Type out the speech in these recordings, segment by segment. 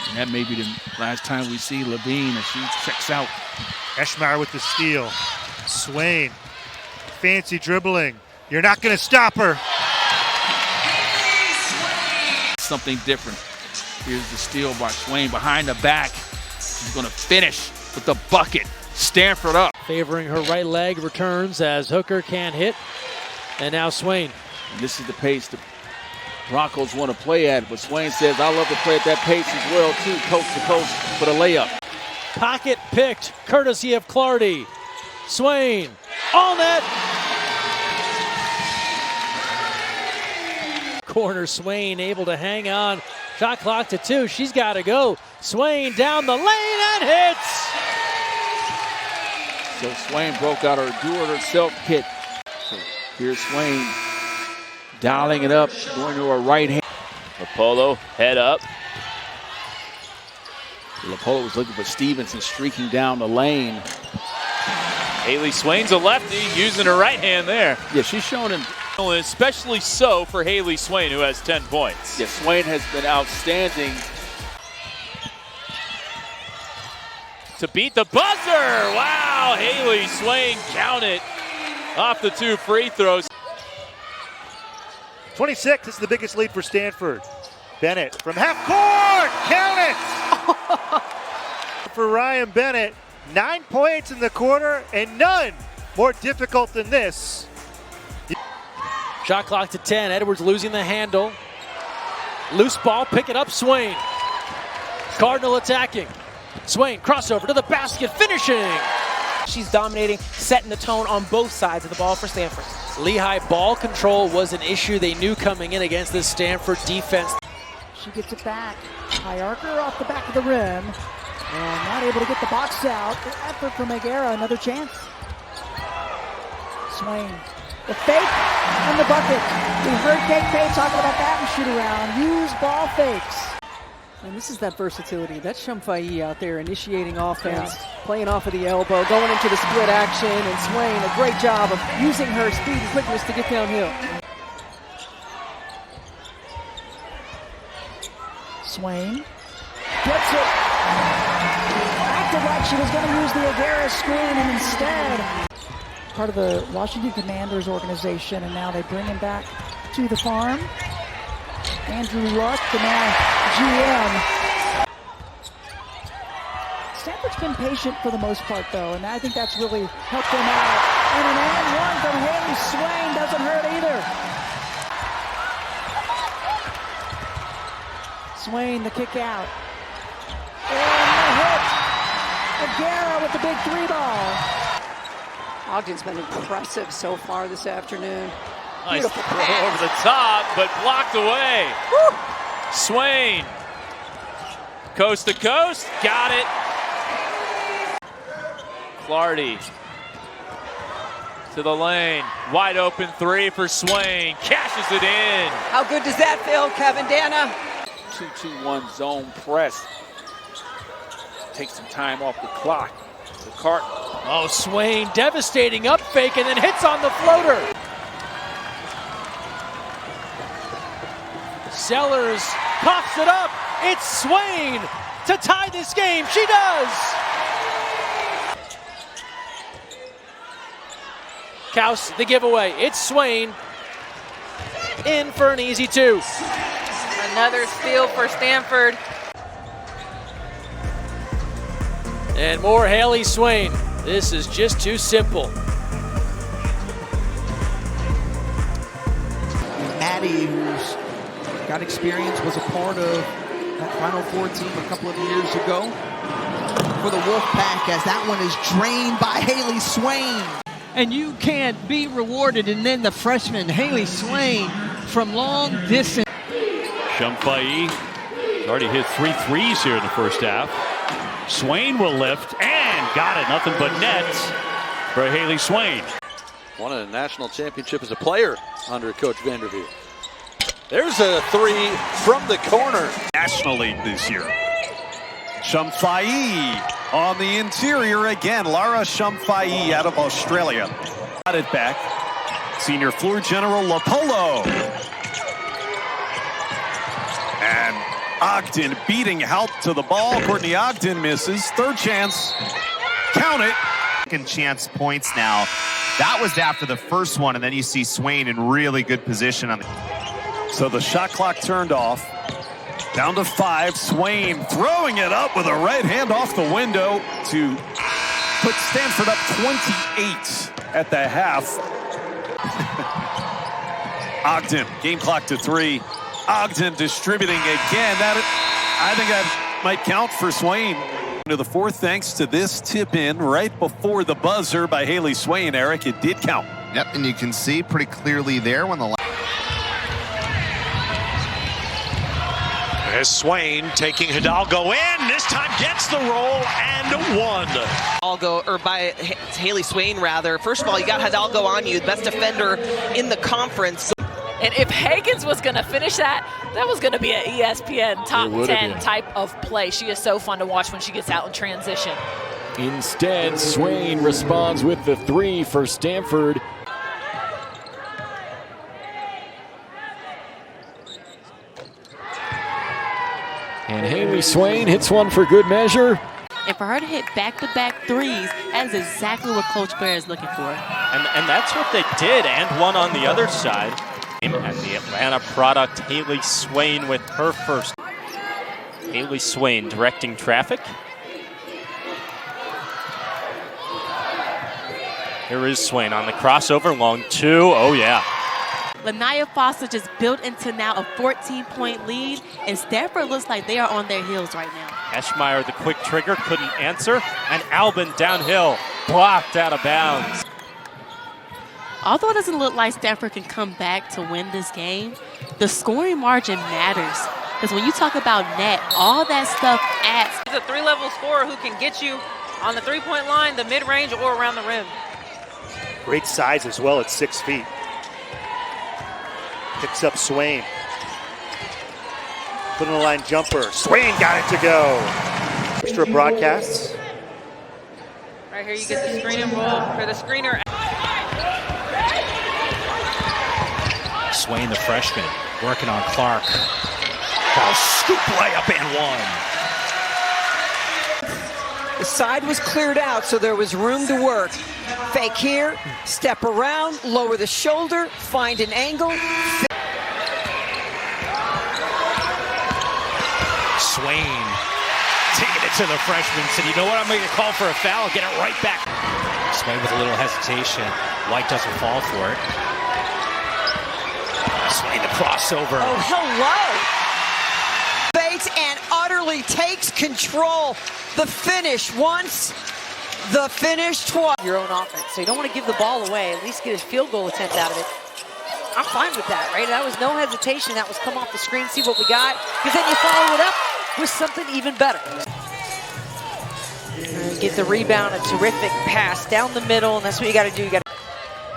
And that may be the last time we see Levine as she checks out. Eschmeyer with the steal. Swain, fancy dribbling. You're not going to stop her. Something different. Here's the steal by Swain behind the back. She's going to finish with the bucket. Stanford up. Favoring her right leg, returns as Hooker can't hit. And now Swain. And this is the pace the Broncos want to play at, but Swain says, I love to play at that pace as well, too, coast to coast for the layup. Pocket picked, courtesy of Clardy. Swain, all net. Corner, Swain able to hang on. Shot clock to 2, she's got to go. Swain down the lane and hits. So Swain broke out her do-it-herself kit. So here's Swain dialing it up, going to her right hand. Apollo, head up. Apollo was looking for Stevenson streaking down the lane. Hailee Swain's a lefty, using her right hand there. Yeah, she's shown him. Especially so for Hailee Swain, who has 10 points. Yeah, Swain has been outstanding. To beat the buzzer! Wow, Hailee Swain count it off the 2 free throws. 26 is the biggest lead for Stanford. Bennett from half court, count it! For Ryan Bennett, 9 points in the quarter and none more difficult than this. Shot clock to 10, Edwards losing the handle. Loose ball, pick it up, Swain. Cardinal attacking. Swain, crossover to the basket, finishing. She's dominating, setting the tone on both sides of the ball for Stanford. Lehigh ball control was an issue they knew coming in against this Stanford defense. She gets it back. Hyarker off the back of the rim. And not able to get the box out. Good effort from Megara, another chance. Swain, the fake and the bucket. We heard Kate Pay talking about that and shoot around. Use ball fakes. And this is that versatility. That's Shumfai out there initiating offense, playing off of the elbow, going into the split action, and Swain, a great job of using her speed and quickness to get downhill. Swain gets it. Acted like she was going to use the Agara screen, and instead, part of the Washington Commanders organization, and now they bring him back to the farm. Andrew Luck, the now GM. Stanford's been patient for the most part, though, and I think that's really helped them out. And an and one from Hailee Swain doesn't hurt either. Swain, the kick out. And the hit. Agara with the big 3 ball. Ogden's been impressive so far this afternoon. Nice throw over the top, but blocked away. Woo! Swain, coast to coast, got it. Clardy to the lane, wide open 3 for Swain, cashes it in. How good does that feel, Kevin Dana? 2-2-1 zone press. Take some time off the clock. The Cardinal. Oh, Swain devastating up fake and then hits on the floater. Sellers coughs it up. It's Swain to tie this game. She does. Kaus, the giveaway. It's Swain in for an easy 2. Another steal for Stanford. And more Hailee Swain. This is just too simple. Maddie, who's got experience, was a part of that Final Four team a couple of years ago for the Wolfpack, as that one is drained by Hailee Swain. And you can't be rewarded, and then the freshman Hailee Swain from long distance. Shumfai already hit 3 threes here in the first half. Swain will lift and got it. Nothing but nets for Hailee Swain. Won a national championship as a player under Coach Vanderveer. There's a 3 from the corner. National League this year. Shumfai on the interior again. Lara Shumfai out of Australia. Got it back. Senior floor general Lapolo. And Ogden beating Halp to the ball. Courtney Ogden misses. Third chance. Count it. Second chance points now. That was after the first one, and then you see Swain in really good position on the. So the shot clock turned off. Down to 5. Swain throwing it up with a right hand off the window to put Stanford up 28 at the half. Ogden, game clock to 3. Ogden distributing again. I think that might count for Swain. To the fourth, thanks to this tip in right before the buzzer by Hailee Swain. Eric, it did count. Yep, and you can see pretty clearly there when the. There's Swain taking Hidalgo in. This time gets the roll and one. Hidalgo, or by Hailee Swain rather. First of all, you got Hidalgo on you, best defender in the conference. And if Hagans was going to finish that, that was going to be an ESPN top 10 type of play. She is so fun to watch when she gets out in transition. Instead, Swain responds with the 3 for Stanford. And Hailee Swain hits one for good measure. And for her to hit back-to-back threes, that is exactly what Coach Bear is looking for. And that's what they did, and one on the other side. And the Atlanta product, Hailee Swain, with her first. Hailee Swain directing traffic. Here is Swain on the crossover, long 2. Oh, yeah. Lanaya Foster just built into now a 14-point lead, and Stanford looks like they are on their heels right now. Eschmeyer, the quick trigger, couldn't answer. And Albin downhill, blocked out of bounds. Although it doesn't look like Stanford can come back to win this game, the scoring margin matters. Because when you talk about net, all that stuff adds. He's a 3-level scorer who can get you on the 3-point line, the mid-range, or around the rim. Great size as well at 6 feet. Picks up Swain. Put in the line jumper. Swain got it to go. Extra broadcasts. Right here you get the screen and roll for the screener. Swain, the freshman, working on Clark. Ball scoop layup and one. The side was cleared out, so there was room to work. Fake here, step around, lower the shoulder, find an angle. Swain taking it to the freshman. Said, you know what, I'm going to call for a foul. Get it right back. Swain with a little hesitation. White doesn't fall for it. Swain, the crossover. Oh, hello. Bates and utterly takes control. The finish once, the finish twice. Your own offense, so you don't want to give the ball away. At least get his field goal attempt out of it. I'm fine with that, right? That was no hesitation. That was come off the screen, see what we got, because then you follow it up with something even better. And get the rebound, a terrific pass down the middle, and that's what you got to do. You got.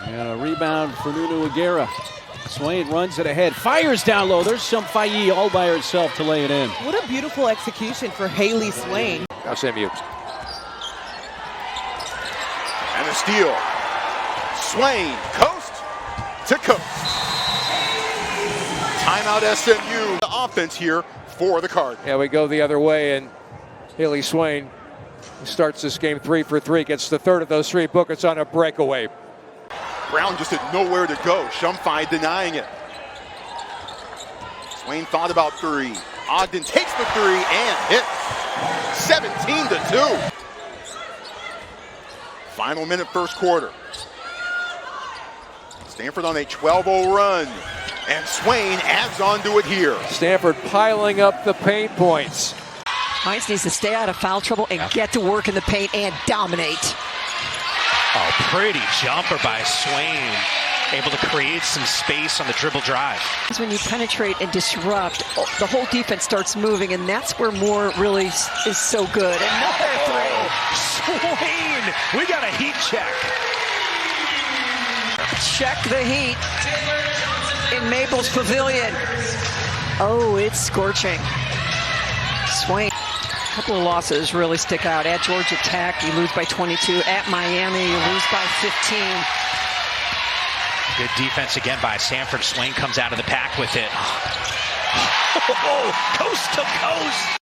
And a rebound for Nunu Aguirre. Swain runs it ahead, fires down low. There's Shumfai all by herself to lay it in. What a beautiful execution for Hailee Swain. Now SMU. And a steal. Swain, coast to coast. Timeout SMU. The offense here for the Cardinals. Yeah, we go the other way, and Hailee Swain starts this game 3 for 3, gets the third of those 3 buckets on a breakaway. Brown just had nowhere to go. Shumfai denying it. Swain thought about 3. Ogden takes the 3 and hits. 17-2. Final minute, first quarter. Stanford on a 12-0 run. And Swain adds on to it here. Stanford piling up the paint points. Hines needs to stay out of foul trouble and get to work in the paint and dominate. Oh, pretty jumper by Swain. Able to create some space on the dribble drive. When you penetrate and disrupt, the whole defense starts moving, and that's where Moore really is so good. Another 3. Swain, we got a heat check. Check the heat in Maples Pavilion. Oh, it's scorching. Swain. A couple of losses really stick out. At Georgia Tech, you lose by 22. At Miami, you lose by 15. Good defense again by Stanford. Swain comes out of the pack with it. coast to coast.